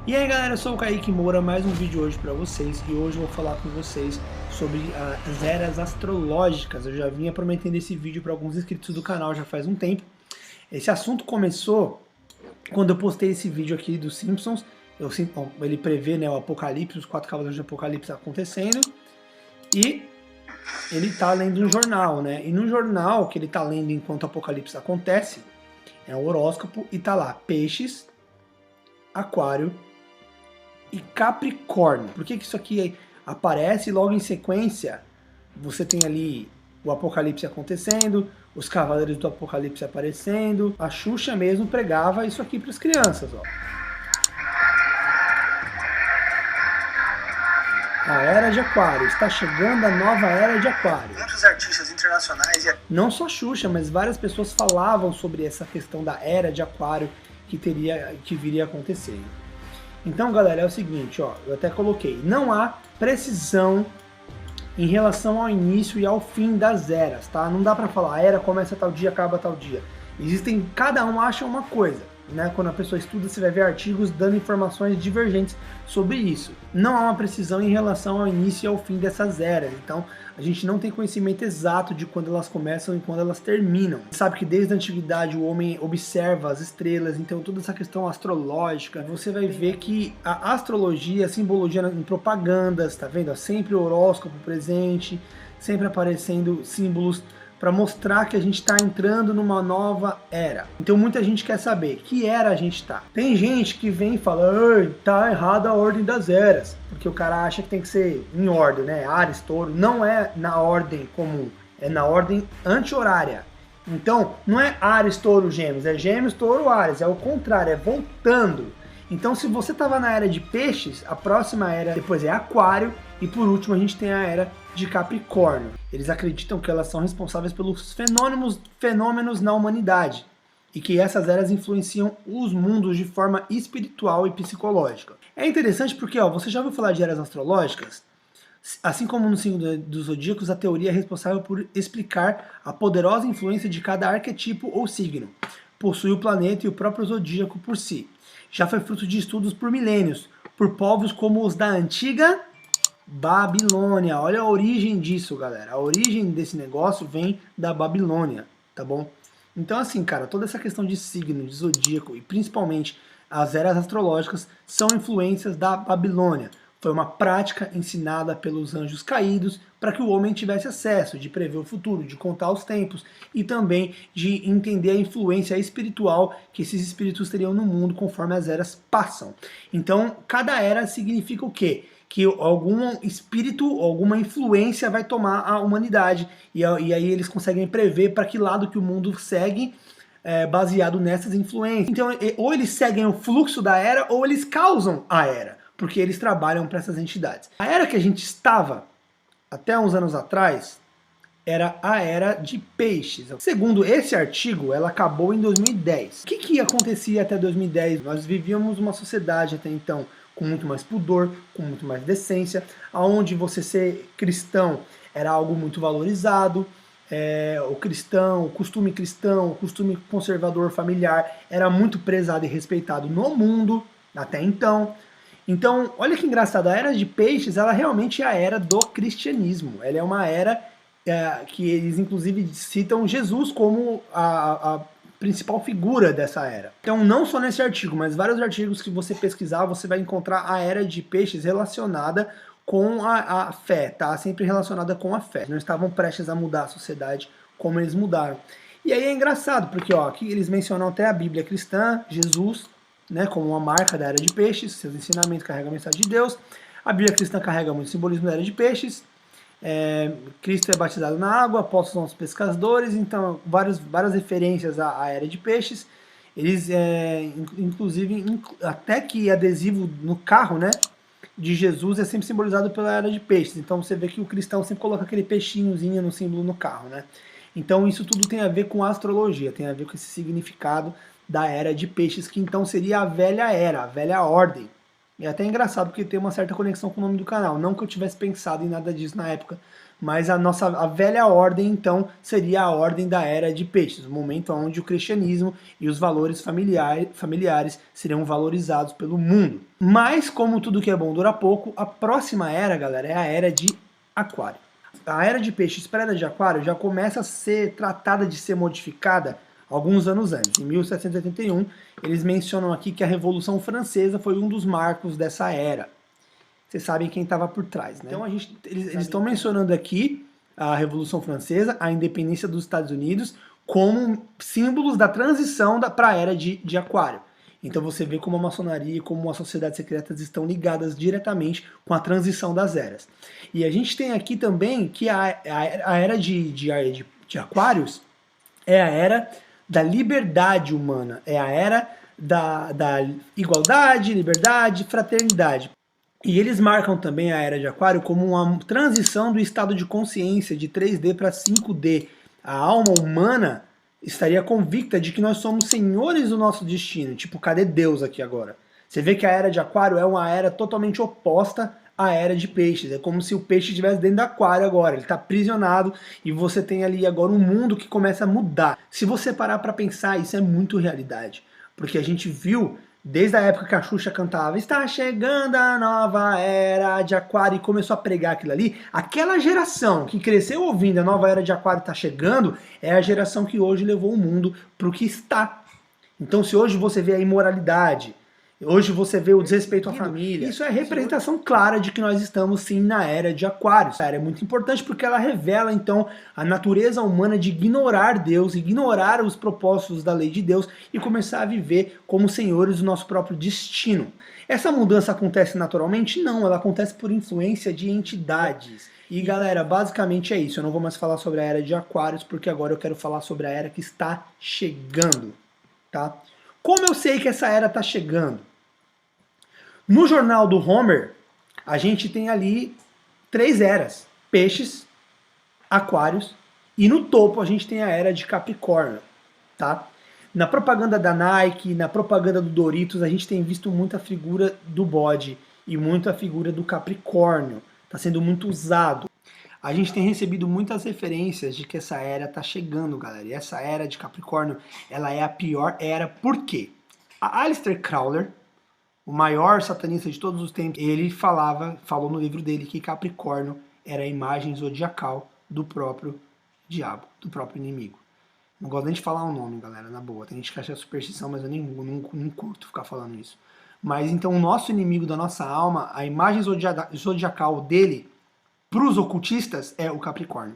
E aí galera, eu sou o Kaique Moura, mais um vídeo hoje pra vocês, e hoje eu vou falar com vocês sobre as eras astrológicas. Eu já vinha prometendo esse vídeo para alguns inscritos do canal já faz um tempo. Esse assunto começou quando eu postei esse vídeo aqui dos Simpsons. Ele prevê, né, o Apocalipse, os 4 cavaleiros do Apocalipse acontecendo, e ele tá lendo um jornal, né? E no jornal que ele tá lendo enquanto o Apocalipse acontece, é um horóscopo, e tá lá Peixes, Aquário e Capricórnio. Por que isso aqui aparece? Logo em sequência você tem ali o Apocalipse acontecendo, os Cavaleiros do Apocalipse aparecendo. A Xuxa mesmo pregava isso aqui para as crianças, ó. A Era de Aquário, está chegando a nova Era de Aquário. Muitos artistas internacionais e não só Xuxa, mas várias pessoas falavam sobre essa questão da Era de Aquário que viria a acontecer. Então, galera, é o seguinte, ó, eu até coloquei, não há precisão em relação ao início e ao fim das eras, tá? Não dá pra falar, a era começa tal dia, acaba tal dia. Cada um acha uma coisa, né? Quando a pessoa estuda, você vai ver artigos dando informações divergentes sobre isso. Não há uma precisão em relação ao início e ao fim dessas eras, então a gente não tem conhecimento exato de quando elas começam e quando elas terminam. Sabe que desde a antiguidade o homem observa as estrelas, então toda essa questão astrológica, você vai ver que a astrologia, a simbologia em propagandas, tá vendo? Sempre o horóscopo presente, sempre aparecendo símbolos para mostrar que a gente está entrando numa nova era. Então muita gente quer saber que era a gente está. Tem gente que vem e fala, tá errada a ordem das eras, porque o cara acha que tem que ser em ordem, né? Áries, Touro, não é na ordem comum, é na ordem anti-horária. Então não é Áries, Touro, Gêmeos, é Gêmeos, Touro, Áries, é o contrário, é voltando. Então se você estava na era de Peixes, a próxima era depois é Aquário, e por último a gente tem a era de Capricórnio. Eles acreditam que elas são responsáveis pelos fenômenos na humanidade e que essas eras influenciam os mundos de forma espiritual e psicológica. É interessante porque, ó, você já ouviu falar de eras astrológicas? Assim como no signo dos zodíacos, a teoria é responsável por explicar a poderosa influência de cada arquetipo ou signo. Possui o planeta e o próprio zodíaco por si. Já foi fruto de estudos por milênios, por povos como os da antiga Babilônia. Olha a origem disso, galera. A origem desse negócio vem da Babilônia, tá bom? Então assim, cara, toda essa questão de signo, de zodíaco e principalmente as eras astrológicas são influências da Babilônia. Foi uma prática ensinada pelos anjos caídos para que o homem tivesse acesso, de prever o futuro, de contar os tempos e também de entender a influência espiritual que esses espíritos teriam no mundo conforme as eras passam. Então, cada era significa o quê? Que algum espírito, alguma influência vai tomar a humanidade. E aí eles conseguem prever para que lado que o mundo segue, baseado nessas influências. Então, ou eles seguem o fluxo da era, ou eles causam a era, porque eles trabalham para essas entidades. A era que a gente estava, até uns anos atrás, era a Era de Peixes. Segundo esse artigo, ela acabou em 2010. O que acontecia até 2010? Nós vivíamos uma sociedade até então com muito mais pudor, com muito mais decência, onde você ser cristão era algo muito valorizado, o costume cristão, o costume conservador familiar era muito prezado e respeitado no mundo até então. Então, olha que engraçado, a Era de Peixes, ela realmente é a era do cristianismo. Ela é uma era que eles inclusive citam Jesus como a principal figura dessa era. Então não só nesse artigo, mas vários artigos que você pesquisar, você vai encontrar a Era de Peixes relacionada com a fé, tá? Sempre relacionada com a fé. Não estavam prestes a mudar a sociedade como eles mudaram. E aí é engraçado, porque ó, aqui eles mencionam até a Bíblia cristã, Jesus, né, como uma marca da Era de Peixes, seus ensinamentos carregam a mensagem de Deus. A Bíblia cristã carrega muito simbolismo da Era de Peixes. Cristo é batizado na água, apóstolos são os pescadores, então várias referências à Era de Peixes. Eles, inclusive, até que adesivo no carro, né, de Jesus é sempre simbolizado pela Era de Peixes. Então você vê que o cristão sempre coloca aquele peixinhozinho no símbolo no carro, né? Então isso tudo tem a ver com astrologia, tem a ver com esse significado da Era de Peixes, que então seria a velha era, a velha ordem. É até engraçado porque tem uma certa conexão com o nome do canal. Não que eu tivesse pensado em nada disso na época, mas a velha ordem, então, seria a ordem da Era de Peixes, o momento onde o cristianismo e os valores familiares seriam valorizados pelo mundo. Mas, como tudo que é bom dura pouco, a próxima era, galera, é a Era de Aquário. A Era de Peixes para a Era de Aquário já começa a ser tratada de ser modificada alguns anos antes. Em 1781, eles mencionam aqui que a Revolução Francesa foi um dos marcos dessa era. Vocês sabem quem estava por trás, né? Então eles estão mencionando aqui a Revolução Francesa, a independência dos Estados Unidos, como símbolos da transição para a Era de Aquário. Então você vê como a maçonaria e como as sociedades secretas estão ligadas diretamente com a transição das eras. E a gente tem aqui também que a Era de Aquários é a Era da liberdade humana, é a Era da igualdade, liberdade, fraternidade. E eles marcam também a Era de Aquário como uma transição do estado de consciência de 3D para 5D. A alma humana estaria convicta de que nós somos senhores do nosso destino. Tipo, cadê Deus aqui agora? Você vê que a Era de Aquário é uma era totalmente oposta à Era de Peixes. É como se o peixe estivesse dentro do aquário agora. Ele está aprisionado e você tem ali agora um mundo que começa a mudar. Se você parar para pensar, isso é muito realidade. Porque a gente viu desde a época que a Xuxa cantava "Está chegando a nova era de Aquário" e começou a pregar aquilo ali, aquela geração que cresceu ouvindo a nova era de Aquário está chegando, é a geração que hoje levou o mundo para o que está. Então se hoje você vê a imoralidade, hoje você vê o desrespeito à família, isso é representação clara de que nós estamos sim na Era de Aquário. Essa era é muito importante porque ela revela então a natureza humana de ignorar Deus, ignorar os propósitos da lei de Deus e começar a viver como senhores do nosso próprio destino. Essa mudança acontece naturalmente? Não, ela acontece por influência de entidades. E galera, basicamente é isso. Eu não vou mais falar sobre a Era de Aquários porque agora eu quero falar sobre a era que está chegando, tá? Como eu sei que essa era está chegando? No jornal do Homer, a gente tem ali 3 eras: Peixes, Aquários e no topo a gente tem a Era de Capricórnio, tá? Na propaganda da Nike, na propaganda do Doritos, a gente tem visto muita figura do bode e muita figura do Capricórnio. Está sendo muito usado. A gente tem recebido muitas referências de que essa era está chegando, galera. E essa era de Capricórnio, ela é a pior era. Por quê? A Aleister Crowley, o maior satanista de todos os tempos, ele falou no livro dele que Capricórnio era a imagem zodiacal do próprio diabo, do próprio inimigo. Não gosto nem de falar o nome, galera, na boa. Tem gente que acha superstição, mas eu nem curto ficar falando isso. Mas então o nosso inimigo da nossa alma, a imagem zodiacal dele, para os ocultistas, é o Capricórnio.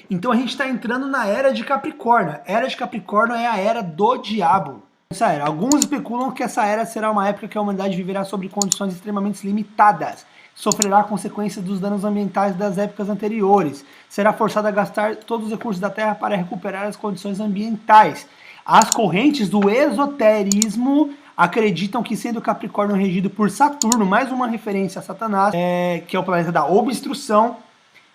Então a gente está entrando na Era de Capricórnio. A Era de Capricórnio é a era do diabo. Essa era. Alguns especulam que essa era será uma época que a humanidade viverá sob condições extremamente limitadas, sofrerá consequências dos danos ambientais das épocas anteriores, será forçada a gastar todos os recursos da Terra para recuperar as condições ambientais. As correntes do esoterismo acreditam que, sendo Capricórnio regido por Saturno, mais uma referência a Satanás, que é o planeta da obstrução,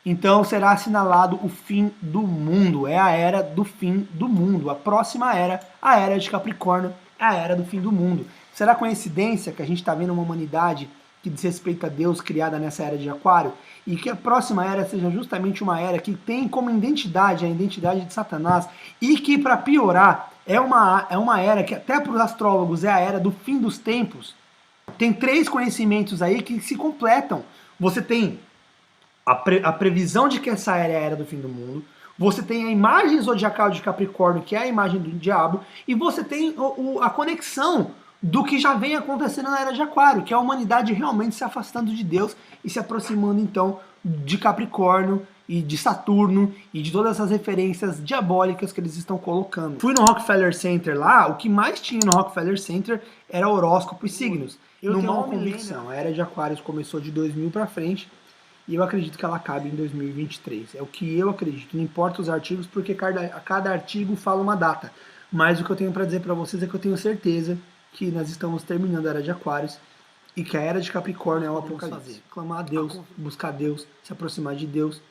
então será assinalado o fim do mundo. É a era do fim do mundo. A próxima era, a Era de Capricórnio, é a era do fim do mundo. Será coincidência que a gente está vendo uma humanidade que desrespeita a Deus criada nessa era de Aquário? E que a próxima era seja justamente uma era que tem como identidade a identidade de Satanás e que, para piorar, é uma era que até para os astrólogos é a era do fim dos tempos. Tem 3 conhecimentos aí que se completam. Você tem a previsão de que essa era é a era do fim do mundo, você tem a imagem zodiacal de Capricórnio, que é a imagem do diabo, e você tem a conexão do que já vem acontecendo na Era de Aquário, que é a humanidade realmente se afastando de Deus e se aproximando então de Capricórnio e de Saturno e de todas essas referências diabólicas que eles estão colocando. Fui no Rockefeller Center lá, o que mais tinha no Rockefeller Center era horóscopo e signos. Eu tenho uma convicção, a Era de Aquários começou de 2000 para frente, e eu acredito que ela acabe em 2023. É o que eu acredito. Não importa os artigos, porque cada artigo fala uma data. Mas o que eu tenho para dizer para vocês é que eu tenho certeza que nós estamos terminando a Era de Aquários e que a Era de Capricórnio é o apocalipse. Clamar a Deus, buscar Deus, se aproximar de Deus,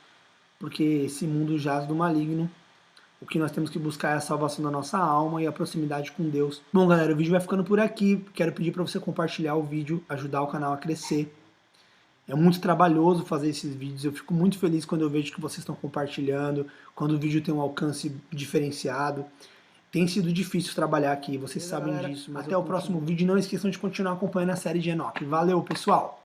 porque esse mundo jaz do maligno. O que nós temos que buscar é a salvação da nossa alma e a proximidade com Deus. Bom, galera, o vídeo vai ficando por aqui. Quero pedir para você compartilhar o vídeo, ajudar o canal a crescer. É muito trabalhoso fazer esses vídeos, eu fico muito feliz quando eu vejo que vocês estão compartilhando, quando o vídeo tem um alcance diferenciado. Tem sido difícil trabalhar aqui, vocês sabem disso. Mas até o próximo vídeo, não esqueçam de continuar acompanhando a série de Enoch. Valeu, pessoal!